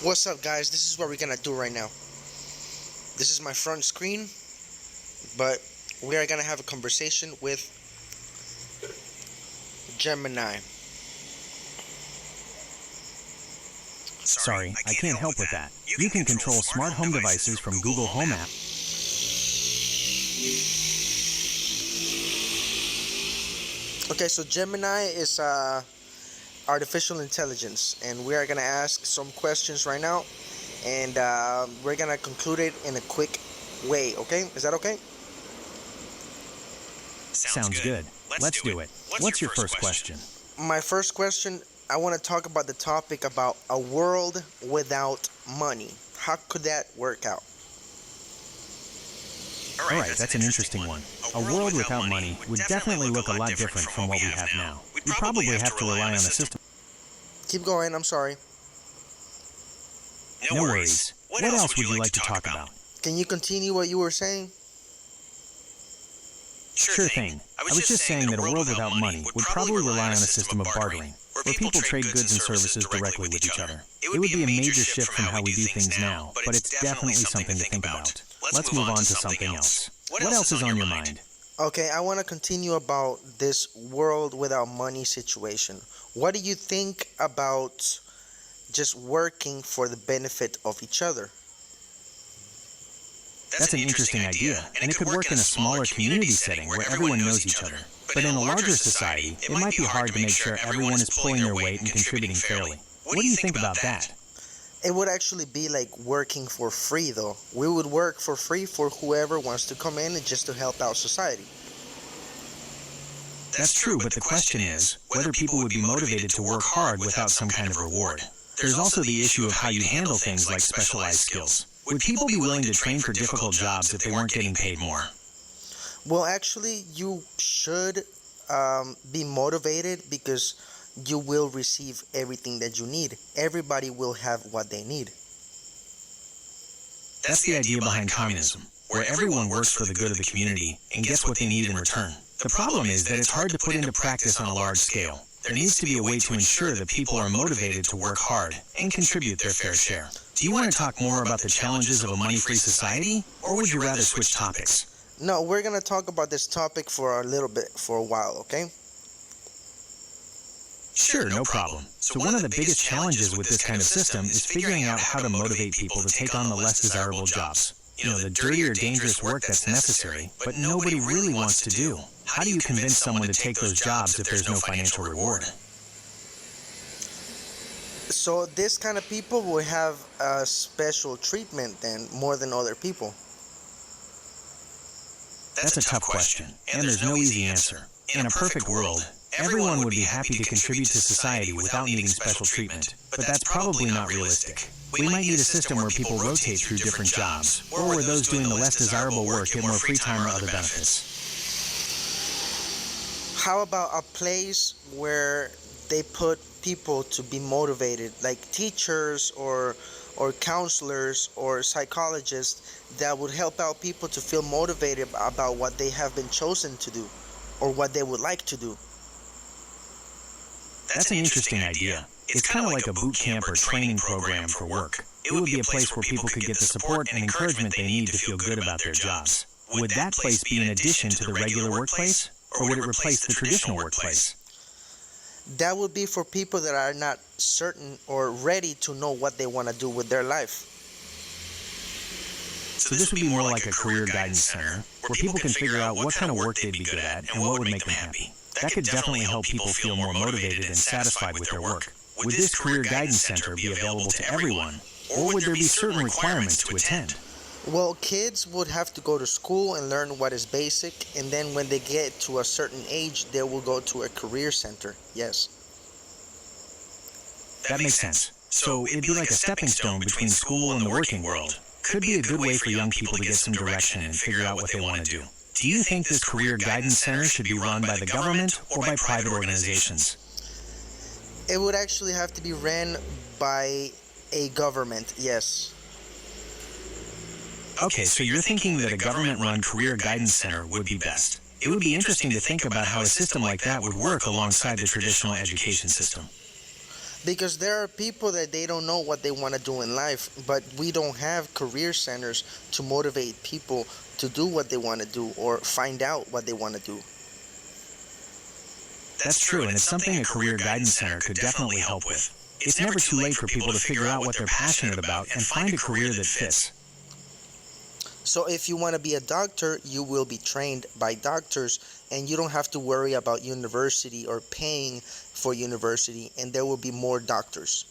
What's up, guys? This is what we're gonna do right now. This is my front screen, but we are gonna have a conversation with Gemini. Sorry, I can't help with that. You can control smart home devices from Google Home app. Okay, so Gemini is artificial intelligence, and we are gonna ask some questions right now, and we're gonna conclude it in a quick way. Okay, is that okay? Sounds good. Let's do it. What's your first question? My first question, I want to talk about the topic about a world without money. How could that work out? All right, that's an interesting one. A world without money would definitely look a lot different from what we have now. We'd probably have to rely on a system. Keep going, I'm sorry. No worries. What else would you like to talk about? Can you continue what you were saying? Sure thing. I was just saying that a world without money would probably rely on a system of bartering, where people trade goods and services directly with each other. It would be a major shift from how we do things now, but it's definitely something to think about. Let's move on to something else. What else is on your mind? Okay, I want to continue about this world without money situation. What do you think about just working for the benefit of each other? That's an interesting idea, and it could work in a smaller community setting where everyone knows each other. But in a larger society, it might be hard to make sure everyone is pulling their weight and contributing fairly. What do you think about that? It would actually be like working for free, though. We would work for free for whoever wants to come in and just to help out society. That's true, but the question is whether people would be motivated to work hard without some kind of reward. There's also the issue of how you handle things like specialized skills. Would people be willing to train for difficult jobs if they weren't getting paid more? Well, actually, you should be motivated because you will receive everything that you need. Everybody will have what they need. That's the idea behind communism, where everyone works for the good of the community and gets what they need in return. The problem is that it's hard to put into practice on a large scale. There needs to be a way to ensure that people are motivated to work hard and contribute their fair share. Do you want to talk more about the challenges of a money-free society, or would you rather switch topics? No, we're going to talk about this topic for a while, okay? Sure, no problem. So one of the biggest challenges with this kind of system is figuring out how to motivate people to take on the less desirable jobs. You know, the dirty or dangerous work that's necessary, but nobody really wants to do. How do you convince someone to take those jobs if there's no financial reward? So this kind of people will have a special treatment then, more than other people. That's a tough question, and there's no easy answer. In a perfect world, everyone would be happy to contribute to society without needing special treatment, but that's probably not realistic. We might need a system where people rotate through different jobs, or where those doing the less desirable work get more free time or other benefits. How about a place where they put people to be motivated, like teachers or counselors or psychologists that would help out people to feel motivated about what they have been chosen to do or what they would like to do? That's an interesting idea. It's kind of like a boot camp or training program for work. It would be a place where people could get the support and encouragement they need to feel good about their jobs. Would that place be in addition to the regular workplace, or would it replace the traditional workplace? That would be for people that are not certain or ready to know what they want to do with their life. So this would be more like a career guidance center, where people can figure out what kind of work they'd be good at and what would make them happy. That could definitely help people feel more motivated and satisfied with their work. Would this career guidance center be available to everyone, or would there be certain requirements to attend? Well, kids would have to go to school and learn what is basic, and then when they get to a certain age, they will go to a career center, yes. That makes sense. So it'd be like a stepping stone between school and the working world. Could be a good way for young people to get some direction and figure out what they want to do. Do you think this career guidance center should be run by the government or by private organizations? It would actually have to be ran by a government, yes. Okay, so you're thinking that a government-run career guidance center would be best. It would be interesting to think about how a system like that would work alongside the traditional education system. Because there are people that they don't know what they want to do in life, but we don't have career centers to motivate people to do what they want to do or find out what they want to do. That's true, and it's something a career guidance center could definitely help with. It's never too late for people to figure out what they're passionate about and find a career that fits. So if you want to be a doctor, you will be trained by doctors, and you don't have to worry about university or paying for university, and there will be more doctors.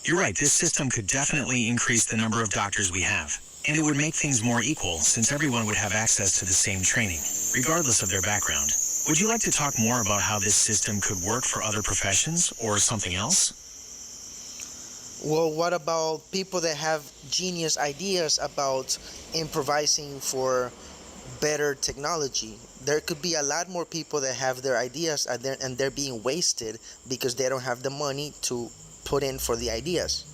You're right, this system could definitely increase the number of doctors we have. And it would make things more equal, since everyone would have access to the same training, regardless of their background. Would you like to talk more about how this system could work for other professions or something else? Well, what about people that have genius ideas about improvising for better technology? There could be a lot more people that have their ideas and they're being wasted because they don't have the money to put in for the ideas.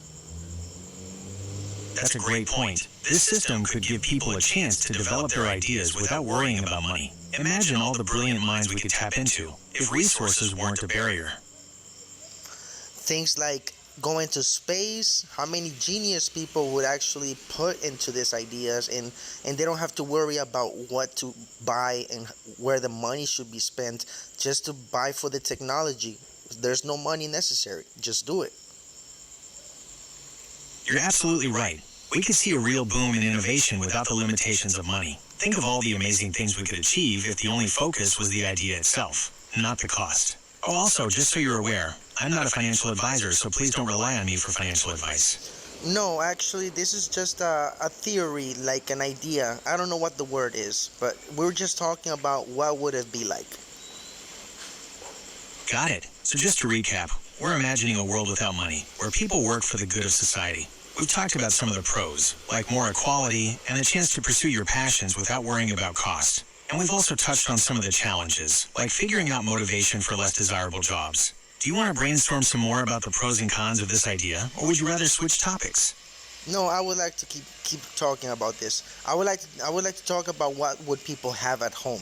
That's a great point. This system could give people a chance to develop their ideas without worrying about money. Imagine all the brilliant minds we could tap into if resources weren't a barrier. Things like going to space, how many genius people would actually put into these ideas, and they don't have to worry about what to buy and where the money should be spent just to buy for the technology. There's no money necessary. Just do it. You're absolutely right. We could see a real boom in innovation without the limitations of money. Think of all the amazing things we could achieve if the only focus was the idea itself, not the cost. Oh, also, just so you're aware, I'm not a financial advisor, so please don't rely on me for financial advice. No, actually, this is just a theory, like an idea. I don't know what the word is, but we're just talking about what would it be like. Got it. So just to recap, we're imagining a world without money, where people work for the good of society. We've talked about some of the pros, like more equality and the chance to pursue your passions without worrying about cost. And we've also touched on some of the challenges, like figuring out motivation for less desirable jobs. Do you want to brainstorm some more about the pros and cons of this idea, or would you rather switch topics? No, I would like to keep talking about this. I would like to talk about what would people have at home.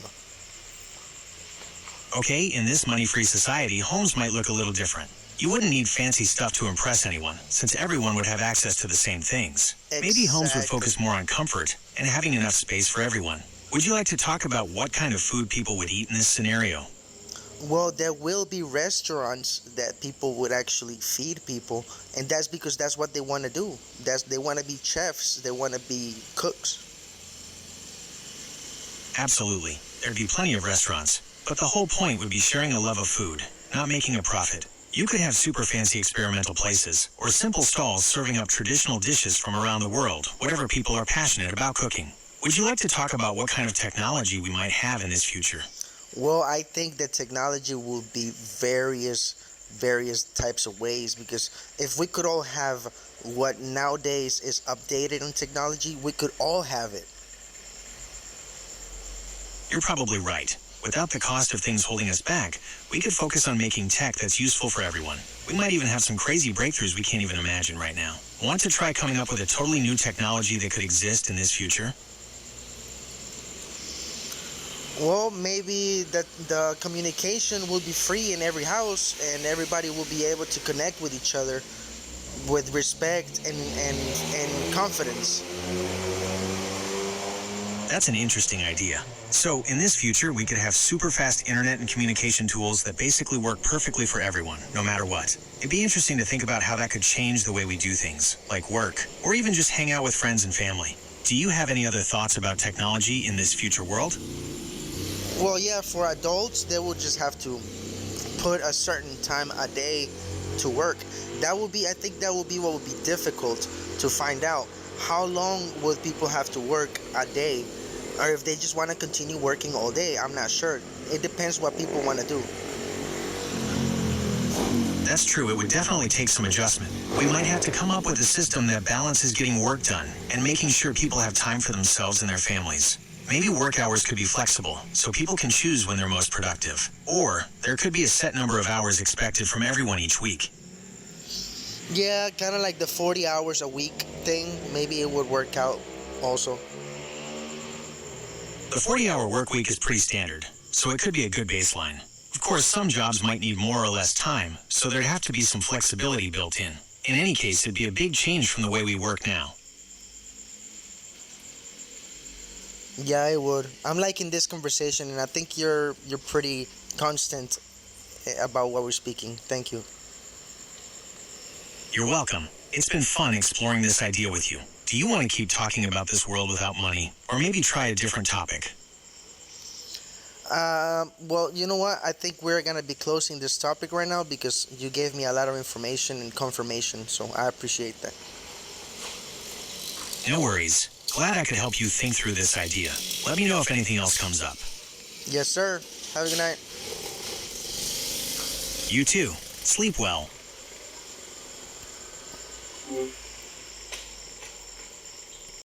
Okay, in this money-free society, homes might look a little different. You wouldn't need fancy stuff to impress anyone, since everyone would have access to the same things. Maybe homes would focus more on comfort and having enough space for everyone. Would you like to talk about what kind of food people would eat in this scenario? Well, there will be restaurants that people would actually feed people, and that's because that's what they want to do. They want to be chefs, they want to be cooks. Absolutely. There'd be plenty of restaurants, but the whole point would be sharing a love of food, not making a profit. You could have super fancy experimental places, or simple stalls serving up traditional dishes from around the world, whatever people are passionate about cooking. Would you like to talk about what kind of technology we might have in this future? Well, I think that technology will be various types of ways, because if we could all have what nowadays is updated on technology, we could all have it. You're probably right. Without the cost of things holding us back, we could focus on making tech that's useful for everyone. We might even have some crazy breakthroughs we can't even imagine right now. Want to try coming up with a totally new technology that could exist in this future? Well, maybe that the communication will be free in every house, and everybody will be able to connect with each other with respect and confidence. That's an interesting idea. So, in this future, we could have super fast internet and communication tools that basically work perfectly for everyone, no matter what. It'd be interesting to think about how that could change the way we do things, like work, or even just hang out with friends and family. Do you have any other thoughts about technology in this future world? Well, yeah, for adults, they will just have to put a certain time a day to work. I think that will be what would be difficult to find out. How long would people have to work a day? Or if they just want to continue working all day, I'm not sure. It depends what people want to do. That's true, it would definitely take some adjustment. We might have to come up with a system that balances getting work done and making sure people have time for themselves and their families. Maybe work hours could be flexible, so people can choose when they're most productive. Or, there could be a set number of hours expected from everyone each week. Yeah, kind of like the 40 hours a week thing. Maybe it would work out also. The 40-hour work week is pretty standard, so it could be a good baseline. Of course, some jobs might need more or less time, so there'd have to be some flexibility built in. In any case, it'd be a big change from the way we work now. Yeah, it would. I'm liking this conversation, and I think you're pretty constant about what we're speaking. Thank you. You're welcome. It's been fun exploring this idea with you. Do you want to keep talking about this world without money? Or maybe try a different topic? Well, you know what? I think we're gonna be closing this topic right now because you gave me a lot of information and confirmation, so I appreciate that. No worries. Glad I could help you think through this idea. Let me know if anything else comes up. Yes, sir. Have a good night. You too. Sleep well.